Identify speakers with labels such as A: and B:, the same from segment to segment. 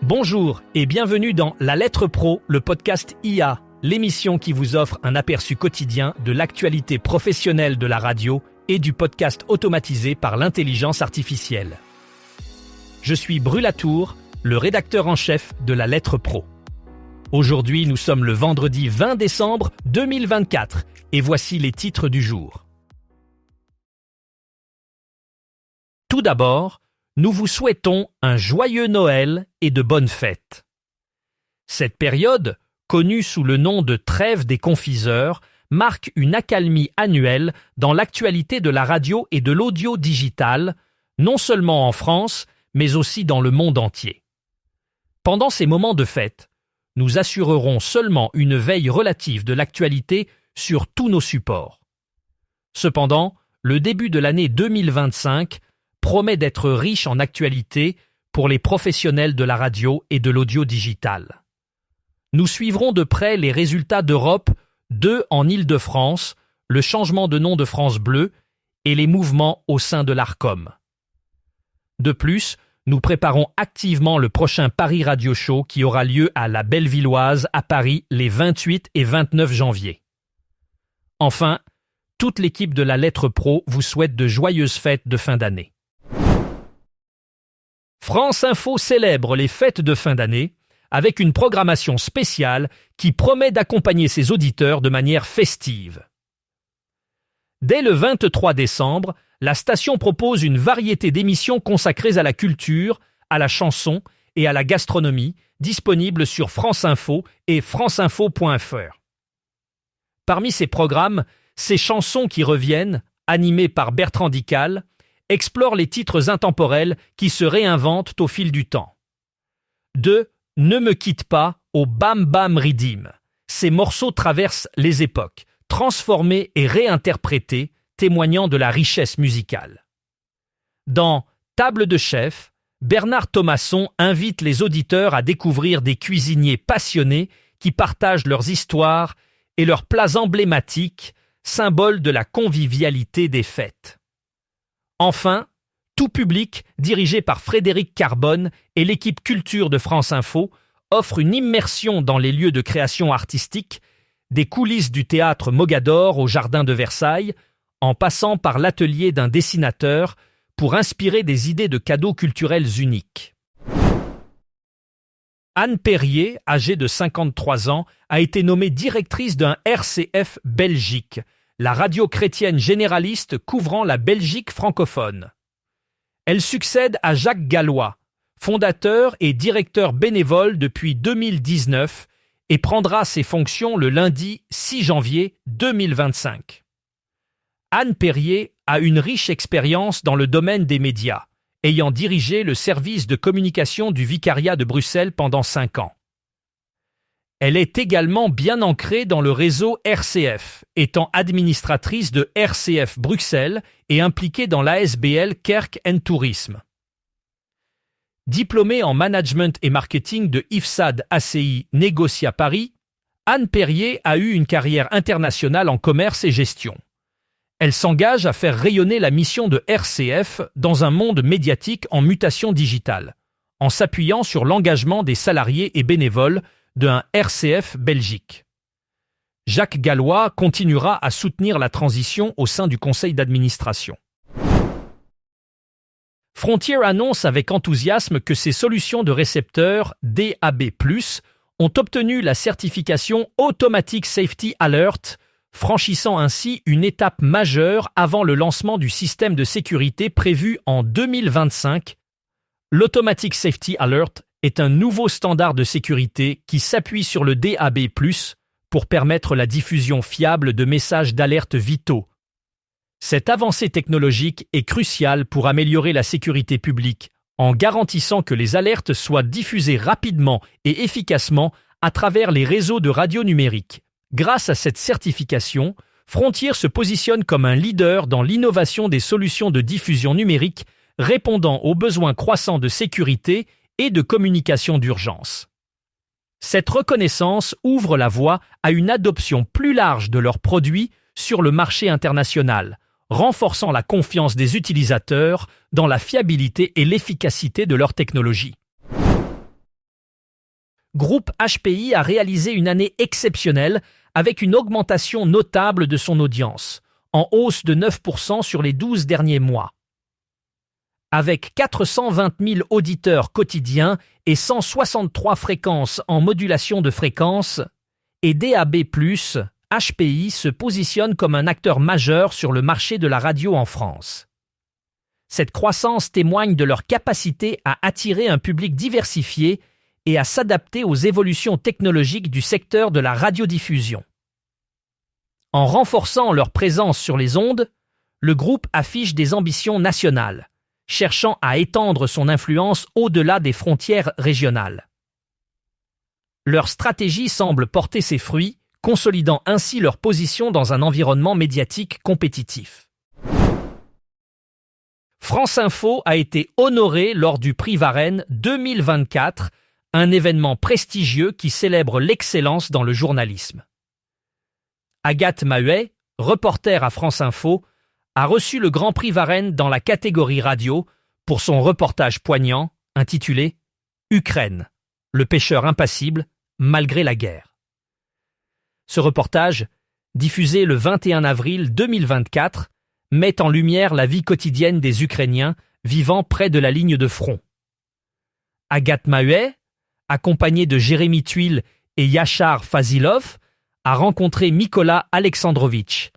A: Bonjour et bienvenue dans La Lettre Pro, le podcast IA, l'émission qui vous offre un aperçu quotidien de l'actualité professionnelle de la radio et du podcast automatisé par l'intelligence artificielle. Je suis Brulatour, le rédacteur en chef de La Lettre Pro. Aujourd'hui, nous sommes le vendredi 20 décembre 2024 et voici les titres du jour. Tout d'abord, nous vous souhaitons un joyeux Noël et de bonnes fêtes. Cette période, connue sous le nom de trêve des confiseurs, marque une accalmie annuelle dans l'actualité de la radio et de l'audio digital, non seulement en France, mais aussi dans le monde entier. Pendant ces moments de fête, nous assurerons seulement une veille relative de l'actualité sur tous nos supports. Cependant, le début de l'année 2025 promet d'être riche en actualité pour les professionnels de la radio et de l'audio digital. Nous suivrons de près les résultats d'Europe 2 en Île-de-France, le changement de nom de France Bleu et les mouvements au sein de l'ARCOM. De plus, nous préparons activement le prochain Paris Radio Show qui aura lieu à la Bellevilloise à Paris les 28 et 29 janvier. Enfin, toute l'équipe de la Lettre Pro vous souhaite de joyeuses fêtes de fin d'année. France Info célèbre les fêtes de fin d'année avec une programmation spéciale qui promet d'accompagner ses auditeurs de manière festive. Dès le 23 décembre, la station propose une variété d'émissions consacrées à la culture, à la chanson et à la gastronomie, disponibles sur France Info et franceinfo.fr. Parmi ces programmes, ces chansons qui reviennent, animées par Bertrand Dical, explorent les titres intemporels qui se réinventent au fil du temps. De « Ne me quitte pas » au « Bam Bam Ridim », ces morceaux traversent les époques, transformés et réinterprétés, témoignant de la richesse musicale. Dans « Table de chef », Bernard Thomasson invite les auditeurs à découvrir des cuisiniers passionnés qui partagent leurs histoires et leurs plats emblématiques, symboles de la convivialité des fêtes. Enfin, Tout public, dirigé par Frédéric Carbone et l'équipe culture de France Info, offre une immersion dans les lieux de création artistique, des coulisses du théâtre Mogador au jardin de Versailles, en passant par l'atelier d'un dessinateur pour inspirer des idées de cadeaux culturels uniques. Anne Perrier, âgée de 53 ans, a été nommée directrice d'un RCF Belgique, la radio chrétienne généraliste couvrant la Belgique francophone. Elle succède à Jacques Gallois, fondateur et directeur bénévole depuis 2019 et prendra ses fonctions le lundi 6 janvier 2025. Anne Perrier a une riche expérience dans le domaine des médias, ayant dirigé le service de communication du Vicariat de Bruxelles pendant 5 ans. Elle est également bien ancrée dans le réseau RCF, étant administratrice de RCF Bruxelles et impliquée dans l'ASBL Kerk & Tourisme. Diplômée en management et marketing de IFSAD ACI Négocia Paris, Anne Perrier a eu une carrière internationale en commerce et gestion. Elle s'engage à faire rayonner la mission de RCF dans un monde médiatique en mutation digitale, en s'appuyant sur l'engagement des salariés et bénévoles d'un RCF Belgique. Jacques Gallois continuera à soutenir la transition au sein du conseil d'administration. Frontier annonce avec enthousiasme que ses solutions de récepteurs DAB+, ont obtenu la certification Automatic Safety Alert, franchissant ainsi une étape majeure avant le lancement du système de sécurité prévu en 2025. L'Automatic Safety Alert est un nouveau standard de sécurité qui s'appuie sur le DAB+, pour permettre la diffusion fiable de messages d'alerte vitaux. Cette avancée technologique est cruciale pour améliorer la sécurité publique, en garantissant que les alertes soient diffusées rapidement et efficacement à travers les réseaux de radio numérique. Grâce à cette certification, Frontier se positionne comme un leader dans l'innovation des solutions de diffusion numérique répondant aux besoins croissants de sécurité et de communication d'urgence. Cette reconnaissance ouvre la voie à une adoption plus large de leurs produits sur le marché international, renforçant la confiance des utilisateurs dans la fiabilité et l'efficacité de leur technologie. Groupe HPI a réalisé une année exceptionnelle avec une augmentation notable de son audience, en hausse de 9% sur les 12 derniers mois. Avec 420 000 auditeurs quotidiens et 163 fréquences en modulation de fréquence et DAB+, HPI se positionne comme un acteur majeur sur le marché de la radio en France. Cette croissance témoigne de leur capacité à attirer un public diversifié et à s'adapter aux évolutions technologiques du secteur de la radiodiffusion. En renforçant leur présence sur les ondes, le groupe affiche des ambitions nationales, cherchant à étendre son influence au-delà des frontières régionales. Leur stratégie semble porter ses fruits, consolidant ainsi leur position dans un environnement médiatique compétitif. France Info a été honorée lors du prix Varenne 2024, un événement prestigieux qui célèbre l'excellence dans le journalisme. Agathe Mahuet, reporter à France Info, a reçu le Grand Prix Varenne dans la catégorie radio pour son reportage poignant intitulé « Ukraine, le pêcheur impassible malgré la guerre ». Ce reportage, diffusé le 21 avril 2024, met en lumière la vie quotidienne des Ukrainiens vivant près de la ligne de front. Agathe Mahuet, accompagnée de Jérémy Tuile et Yachar Fazilov, a rencontré Mykola Alexandrovitch,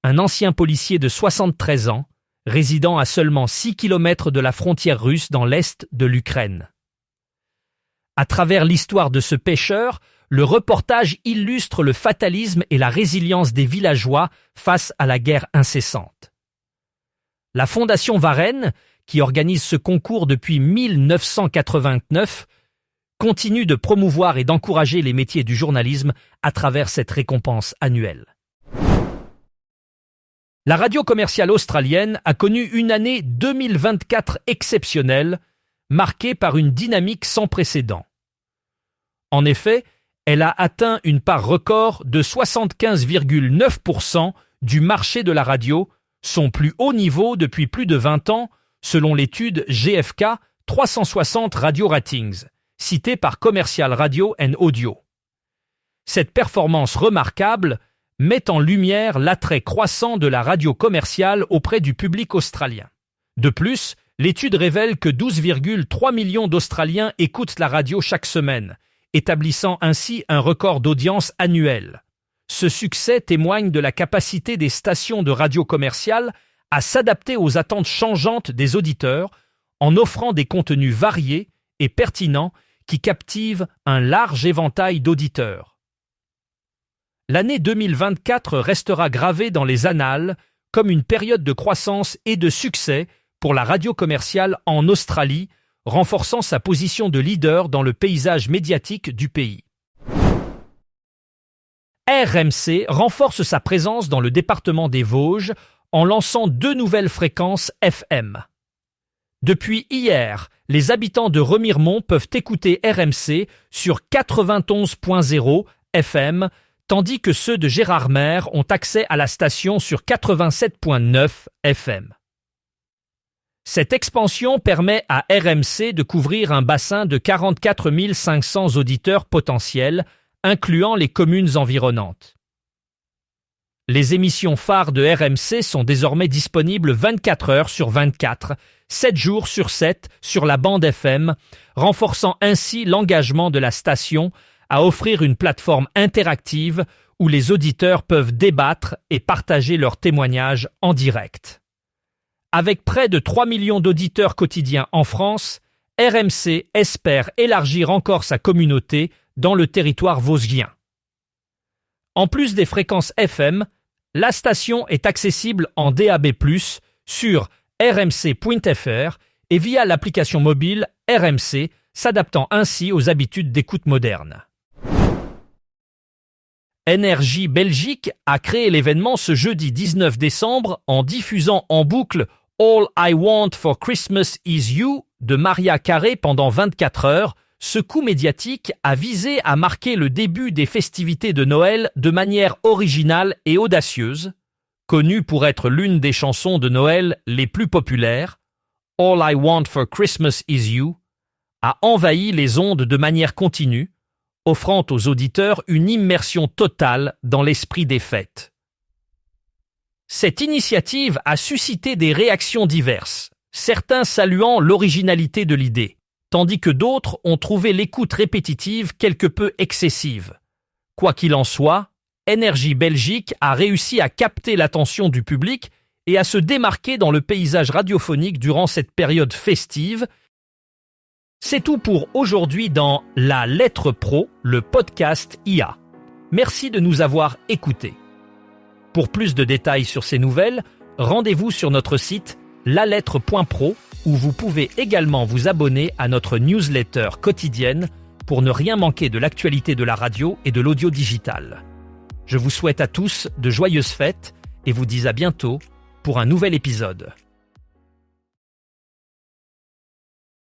A: un ancien policier de 73 ans, résidant à seulement 6 km de la frontière russe dans l'est de l'Ukraine. À travers l'histoire de ce pêcheur, le reportage illustre le fatalisme et la résilience des villageois face à la guerre incessante. La Fondation Varenne, qui organise ce concours depuis 1989, continue de promouvoir et d'encourager les métiers du journalisme à travers cette récompense annuelle. La radio commerciale australienne a connu une année 2024 exceptionnelle, marquée par une dynamique sans précédent. En effet, elle a atteint une part record de 75,9% du marché de la radio, son plus haut niveau depuis plus de 20 ans, selon l'étude GFK 360 Radio Ratings, citée par Commercial Radio and Audio. Cette performance remarquable met en lumière l'attrait croissant de la radio commerciale auprès du public australien. De plus, l'étude révèle que 12,3 millions d'Australiens écoutent la radio chaque semaine, établissant ainsi un record d'audience annuel. Ce succès témoigne de la capacité des stations de radio commerciales à s'adapter aux attentes changeantes des auditeurs en offrant des contenus variés et pertinents qui captivent un large éventail d'auditeurs. L'année 2024 restera gravée dans les annales comme une période de croissance et de succès pour la radio commerciale en Australie, renforçant sa position de leader dans le paysage médiatique du pays. RMC renforce sa présence dans le département des Vosges en lançant 2 nouvelles fréquences FM. Depuis hier, les habitants de Remiremont peuvent écouter RMC sur 91.0 FM, tandis que ceux de Gérardmer ont accès à la station sur 87.9 FM. Cette expansion permet à RMC de couvrir un bassin de 44 500 auditeurs potentiels, incluant les communes environnantes. Les émissions phares de RMC sont désormais disponibles 24 heures sur 24, 7 jours sur 7 sur la bande FM, renforçant ainsi l'engagement de la station à offrir une plateforme interactive où les auditeurs peuvent débattre et partager leurs témoignages en direct. Avec près de 3 millions d'auditeurs quotidiens en France, RMC espère élargir encore sa communauté dans le territoire vosgien. En plus des fréquences FM, la station est accessible en DAB+, sur rmc.fr et via l'application mobile RMC, s'adaptant ainsi aux habitudes d'écoute modernes. Énergie Belgique a créé l'événement ce jeudi 19 décembre en diffusant en boucle All I Want for Christmas Is You de Maria Carey pendant 24 heures. Ce coup médiatique a visé à marquer le début des festivités de Noël de manière originale et audacieuse. Connue pour être l'une des chansons de Noël les plus populaires, All I Want for Christmas Is You a envahi les ondes de manière continue, offrant aux auditeurs une immersion totale dans l'esprit des fêtes. Cette initiative a suscité des réactions diverses, certains saluant l'originalité de l'idée, tandis que d'autres ont trouvé l'écoute répétitive quelque peu excessive. Quoi qu'il en soit, Énergie Belgique a réussi à capter l'attention du public et à se démarquer dans le paysage radiophonique durant cette période festive. C'est tout pour aujourd'hui dans La Lettre Pro, le podcast IA. Merci de nous avoir écoutés. Pour plus de détails sur ces nouvelles, rendez-vous sur notre site lalettre.pro où vous pouvez également vous abonner à notre newsletter quotidienne pour ne rien manquer de l'actualité de la radio et de l'audio digital. Je vous souhaite à tous de joyeuses fêtes et vous dis à bientôt pour un nouvel épisode.